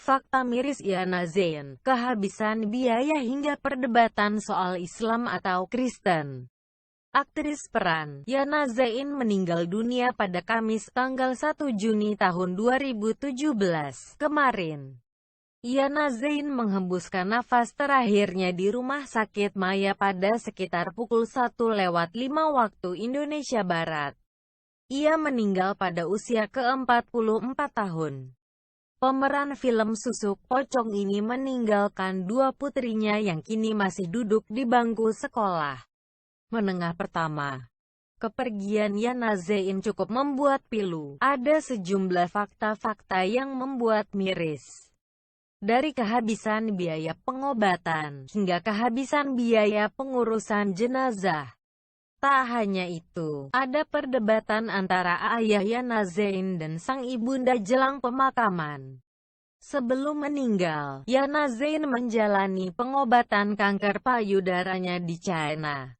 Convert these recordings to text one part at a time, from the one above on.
Fakta miris Yana Zain, kehabisan biaya hingga perdebatan soal Islam atau Kristen. Aktris peran, Yana Zain meninggal dunia pada Kamis tanggal 1 Juni tahun 2017 kemarin. Yana Zain menghembuskan nafas terakhirnya di Rumah Sakit Maya pada sekitar pukul 1:05 waktu Indonesia Barat. Ia meninggal pada usia ke-44 tahun. Pemeran film Susuk Pocong ini meninggalkan dua putrinya yang kini masih duduk di bangku sekolah menengah pertama. Kepergian Yana Zain cukup membuat pilu. Ada sejumlah fakta-fakta yang membuat miris. Dari kehabisan biaya pengobatan, hingga kehabisan biaya pengurusan jenazah. Tak hanya itu, ada perdebatan antara ayah Yana Zain dan sang ibunda jelang pemakaman. Sebelum meninggal, Yana Zain menjalani pengobatan kanker payudaranya di China.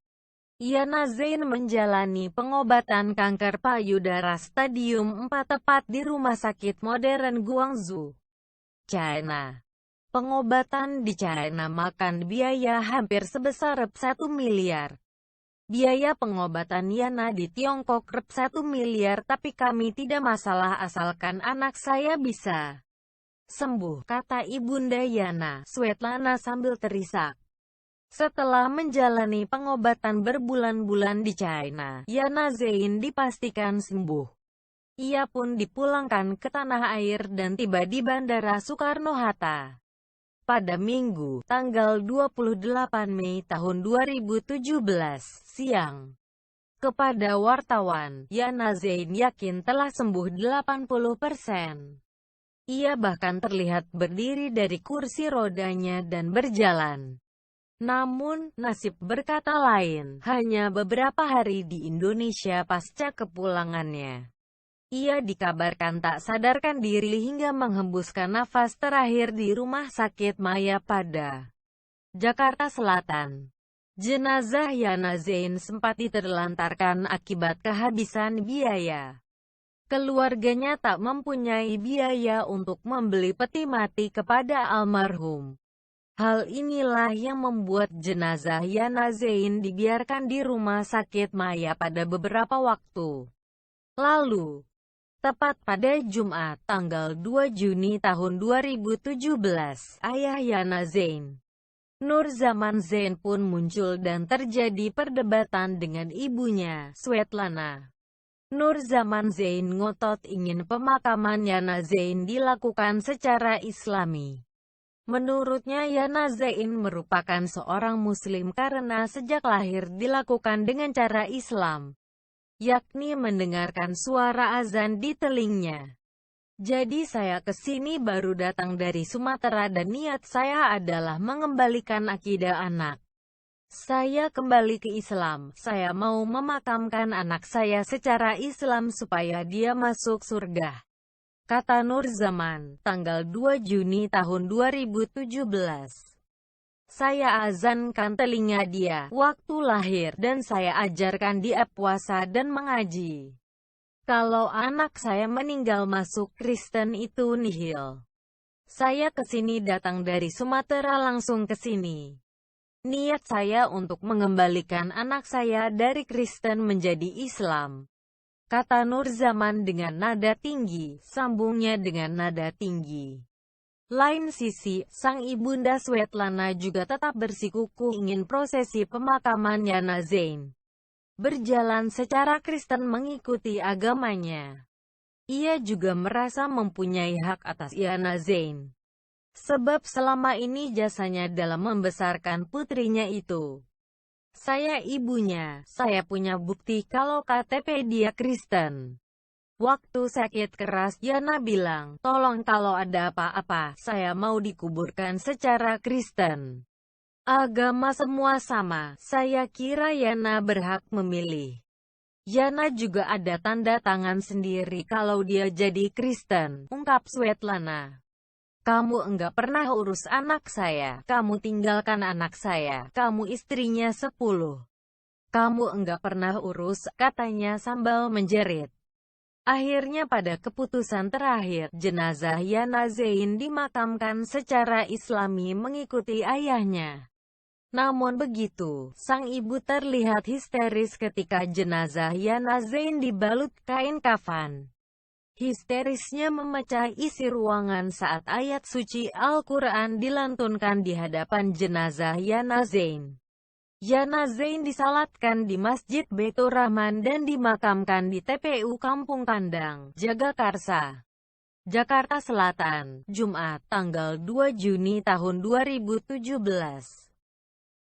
Yana Zain menjalani pengobatan kanker payudara stadium 4 tepat di Rumah Sakit Modern Guangzhou, China. Pengobatan di China makan biaya hampir sebesar 1 miliar. Biaya pengobatan Yana di Tiongkok rp 1 miliar, tapi kami tidak masalah asalkan anak saya bisa sembuh, kata ibunda Yana, Svetlana sambil terisak. Setelah menjalani pengobatan berbulan-bulan di China, Yana Zain dipastikan sembuh. Ia pun dipulangkan ke tanah air dan tiba di Bandara Soekarno-Hatta pada Minggu, tanggal 28 Mei tahun 2017, siang. Kepada wartawan, Yana Zain yakin telah sembuh 80%. Ia bahkan terlihat berdiri dari kursi rodanya dan berjalan. Namun, nasib berkata lain, hanya beberapa hari di Indonesia pasca kepulangannya. Ia dikabarkan tak sadarkan diri hingga menghembuskan nafas terakhir di Rumah Sakit Maya pada Jakarta Selatan. Jenazah Yana Zain sempat diterlantarkan akibat kehabisan biaya. Keluarganya tak mempunyai biaya untuk membeli peti mati kepada almarhum. Hal inilah yang membuat jenazah Yana Zain dibiarkan di Rumah Sakit Maya pada beberapa waktu lalu. Tepat pada Jumat, tanggal 2 Juni tahun 2017, ayah Yana Zain, Nur Zaman Zain pun muncul dan terjadi perdebatan dengan ibunya, Svetlana. Nur Zaman Zain ngotot ingin pemakaman Yana Zain dilakukan secara Islami. Menurutnya Yana Zain merupakan seorang Muslim karena sejak lahir dilakukan dengan cara Islam, yakni mendengarkan suara azan di telingnya. Jadi saya kesini baru datang dari Sumatera dan niat saya adalah mengembalikan akidah anak saya kembali ke Islam. Saya mau memakamkan anak saya secara Islam supaya dia masuk surga, kata Nur Zaman, tanggal 2 Juni tahun 2017. Saya azankan telinga dia waktu lahir dan saya ajarkan dia puasa dan mengaji. Kalau anak saya meninggal masuk Kristen itu nihil. Saya kesini datang dari Sumatera langsung ke sini. Niat saya untuk mengembalikan anak saya dari Kristen menjadi Islam, kata Nur Zaman dengan nada tinggi, sambungnya dengan nada tinggi. Lain sisi, sang ibunda Svetlana juga tetap bersikukuh ingin prosesi pemakaman Yana Zain berjalan secara Kristen mengikuti agamanya. Ia juga merasa mempunyai hak atas Yana Zain, sebab selama ini jasanya dalam membesarkan putrinya itu. Saya ibunya, saya punya bukti kalau KTP dia Kristen. Waktu sakit keras Yana bilang, tolong kalau ada apa-apa, saya mau dikuburkan secara Kristen. Agama semua sama, saya kira Yana berhak memilih. Yana juga ada tanda tangan sendiri kalau dia jadi Kristen, ungkap Svetlana. Kamu enggak pernah urus anak saya, kamu tinggalkan anak saya, kamu istrinya 10. Kamu enggak pernah urus, katanya sambil menjerit. Akhirnya pada keputusan terakhir, jenazah Yana Zain dimakamkan secara Islami mengikuti ayahnya. Namun begitu, sang ibu terlihat histeris ketika jenazah Yana Zain dibalut kain kafan. Histerisnya memecah isi ruangan saat ayat suci Al-Quran dilantunkan di hadapan jenazah Yana Zain. Yana Zain disalatkan di Masjid Baitur Rahman dan dimakamkan di TPU Kampung Kandang, Jagakarsa, Jakarta Selatan, Jumat, tanggal 2 Juni tahun 2017.